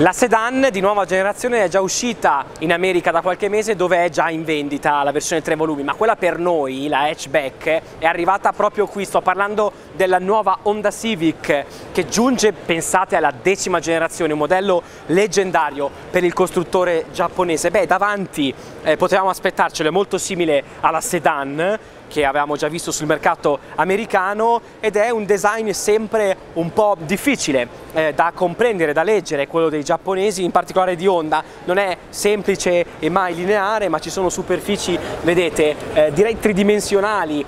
La sedan di nuova generazione è già uscita in America da qualche mese, dove è già in vendita la versione 3 volumi, ma quella per noi, la hatchback, è arrivata proprio qui. Sto parlando della nuova Honda Civic che giunge, pensate, alla 10ª generazione, un modello leggendario per il costruttore giapponese. Beh, davanti potevamo aspettarcelo, è molto simile alla sedan che avevamo già visto sul mercato americano, ed è un design sempre un po' difficile da comprendere, da leggere, quello dei giapponesi, in particolare di Honda. Non è semplice e mai lineare, ma ci sono superfici, vedete, direi tridimensionali,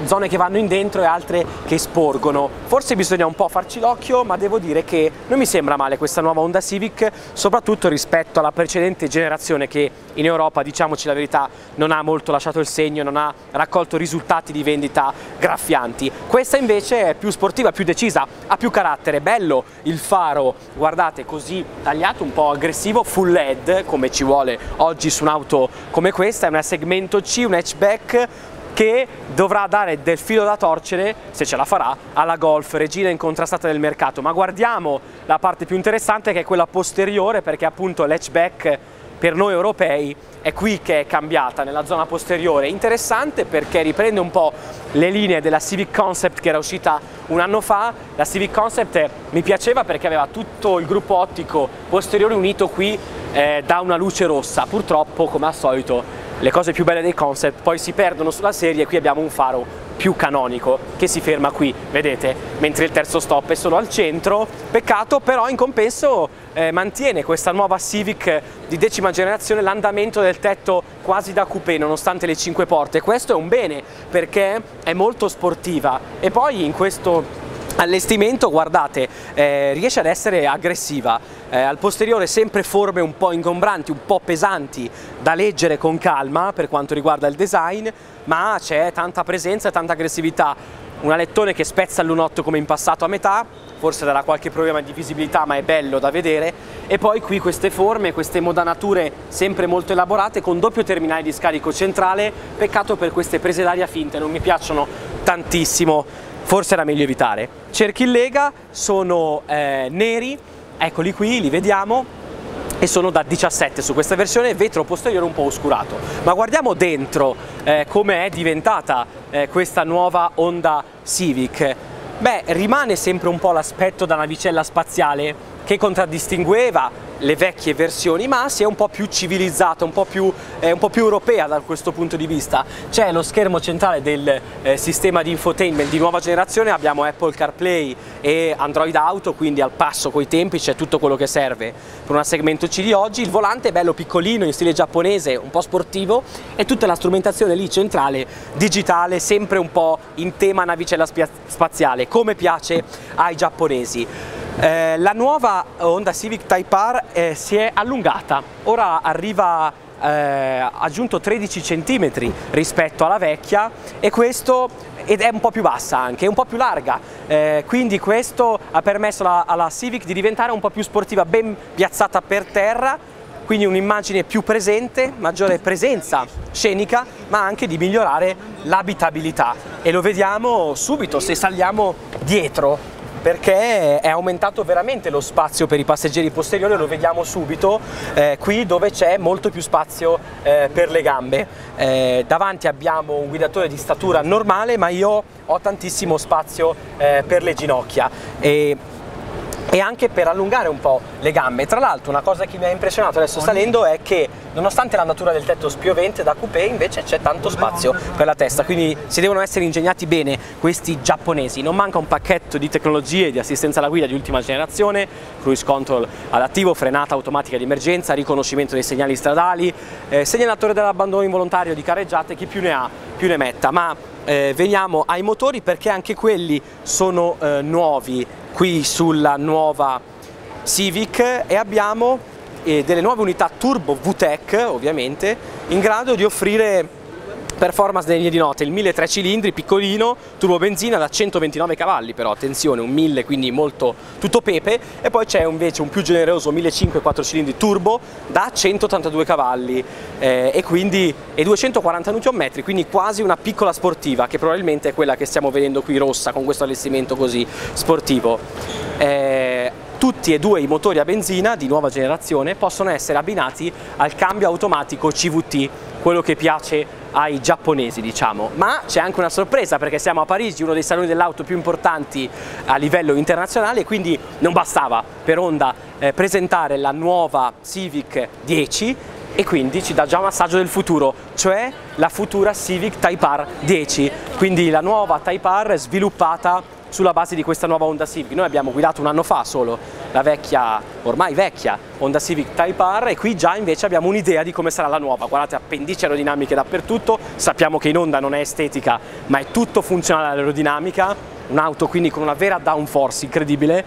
zone che vanno in dentro e altre che sporgono. Forse bisogna un po' farci l'occhio, ma devo dire che non mi sembra male questa nuova Honda Civic, soprattutto rispetto alla precedente generazione che in Europa, diciamoci la verità, non ha molto lasciato il segno, non ha raccolto risultati di vendita graffianti. Questa invece è più sportiva, più decisa, ha più carattere. Bello il faro, guardate, così tagliato, un po' aggressivo, full LED come ci vuole oggi su un'auto come questa. È una segmento C, un hatchback che dovrà dare del filo da torcere, se ce la farà, alla Golf, regina incontrastata del mercato. Ma guardiamo la parte più interessante, che è quella posteriore, perché appunto l'hatchback per noi europei è qui che è cambiata, nella zona posteriore. Interessante perché riprende un po' le linee della Civic Concept che era uscita un anno fa. La Civic Concept mi piaceva perché aveva tutto il gruppo ottico posteriore unito qui da una luce rossa. Purtroppo, come al solito, le cose più belle dei concept poi si perdono sulla serie. Qui abbiamo un faro più canonico che si ferma qui, vedete, mentre il terzo stop è solo al centro. Peccato, però in compenso mantiene questa nuova Civic di 10ª generazione l'andamento del tetto quasi da coupé, nonostante le 5 porte. Questo è un bene perché è molto sportiva, e poi in questo allestimento, guardate, riesce ad essere aggressiva. Al posteriore sempre forme un po' ingombranti, un po' pesanti da leggere con calma per quanto riguarda il design, ma c'è tanta presenza e tanta aggressività. Un alettone che spezza l'1.8 come in passato a metà, forse darà qualche problema di visibilità, ma è bello da vedere. E poi qui queste forme, queste modanature sempre molto elaborate, con doppio terminale di scarico centrale. Peccato per queste prese d'aria finte, non mi piacciono tantissimo, forse era meglio evitare. Cerchi in lega sono neri, eccoli qui, li vediamo, e sono da 17 su questa versione, vetro posteriore un po' oscurato. Ma guardiamo dentro come è diventata questa nuova Honda Civic. Beh, rimane sempre un po' l'aspetto da navicella spaziale che contraddistingueva le vecchie versioni, ma si è un po' più civilizzata, un po' più europea da questo punto di vista. C'è lo schermo centrale del sistema di infotainment di nuova generazione, abbiamo Apple CarPlay e Android Auto, quindi al passo coi tempi, c'è tutto quello che serve per una segmento C di oggi. Il volante è bello piccolino, in stile giapponese, un po' sportivo, e tutta la strumentazione lì centrale, digitale, sempre un po' in tema navicella spaziale, come piace ai giapponesi. La nuova Honda Civic Type R si è allungata, ora arriva aggiunto 13 cm rispetto alla vecchia, ed è un po' più bassa anche, un po' più larga, quindi questo ha permesso alla Civic di diventare un po' più sportiva, ben piazzata per terra, quindi un'immagine più presente, maggiore presenza scenica, ma anche di migliorare l'abitabilità, e lo vediamo subito se saliamo dietro, perché è aumentato veramente lo spazio per i passeggeri posteriori. Lo vediamo subito qui, dove c'è molto più spazio per le gambe. Davanti abbiamo un guidatore di statura normale, ma io ho tantissimo spazio per le ginocchia e anche per allungare un po' le gambe. Tra l'altro, una cosa che mi ha impressionato adesso salendo è che, nonostante l'andatura del tetto spiovente da coupé, invece c'è tanto spazio per la testa, quindi si devono essere ingegnati bene questi giapponesi. Non manca un pacchetto di tecnologie di assistenza alla guida di ultima generazione, cruise control adattivo, frenata automatica di emergenza, riconoscimento dei segnali stradali, segnalatore dell'abbandono involontario di carreggiate. Chi più ne ha più ne metta. Ma veniamo ai motori, perché anche quelli sono nuovi qui sulla nuova Civic, e abbiamo delle nuove unità turbo VTEC, ovviamente, in grado di offrire performance degne di nota. Il 1.3 cilindri piccolino, turbo benzina da 129 cavalli, però attenzione, un 1000, quindi molto tutto pepe. E poi c'è invece un più generoso 1.500 4 cilindri turbo da 182 cavalli e 240 Nm, quindi quasi una piccola sportiva, che probabilmente è quella che stiamo vedendo qui rossa con questo allestimento così sportivo. tutti e due i motori a benzina di nuova generazione possono essere abbinati al cambio automatico CVT, quello che piace ai giapponesi, diciamo. Ma c'è anche una sorpresa, perché siamo a Parigi, uno dei saloni dell'auto più importanti a livello internazionale, e quindi non bastava per Honda presentare la nuova Civic 10, e quindi ci dà già un assaggio del futuro, cioè la futura Civic Type R 10, quindi la nuova Type R sviluppata sulla base di questa nuova Honda Civic. Noi abbiamo guidato un anno fa solo la vecchia, ormai vecchia, Honda Civic Type R, e qui già invece abbiamo un'idea di come sarà la nuova. Guardate, appendici aerodinamiche dappertutto, sappiamo che in Honda non è estetica ma è tutto funzionale all'aerodinamica, un'auto quindi con una vera downforce incredibile,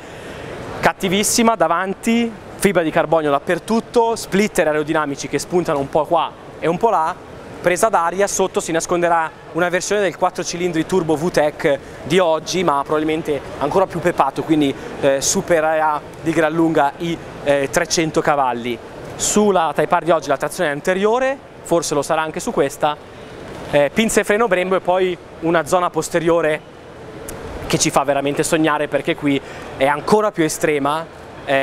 cattivissima davanti, fibra di carbonio dappertutto, splitter aerodinamici che spuntano un po' qua e un po' là, presa d'aria, sotto si nasconderà una versione del 4 cilindri turbo VTEC di oggi, ma probabilmente ancora più pepato, quindi supererà di gran lunga i 300 cavalli. Sulla Type R di oggi la trazione è anteriore, forse lo sarà anche su questa, pinze e freno Brembo, e poi una zona posteriore che ci fa veramente sognare, perché qui è ancora più estrema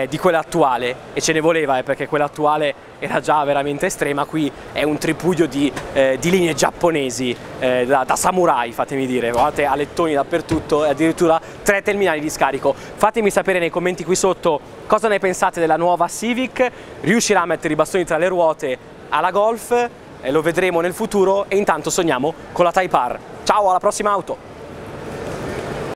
di quella attuale, e ce ne voleva, perché quella attuale era già veramente estrema. Qui è un tripudio di linee giapponesi, da samurai, fatemi dire. Guardate, alettoni dappertutto e addirittura 3 terminali di scarico. Fatemi sapere nei commenti qui sotto cosa ne pensate della nuova Civic. Riuscirà a mettere i bastoni tra le ruote alla Golf? Lo vedremo nel futuro, e intanto sogniamo con la Type R. Ciao, alla prossima auto!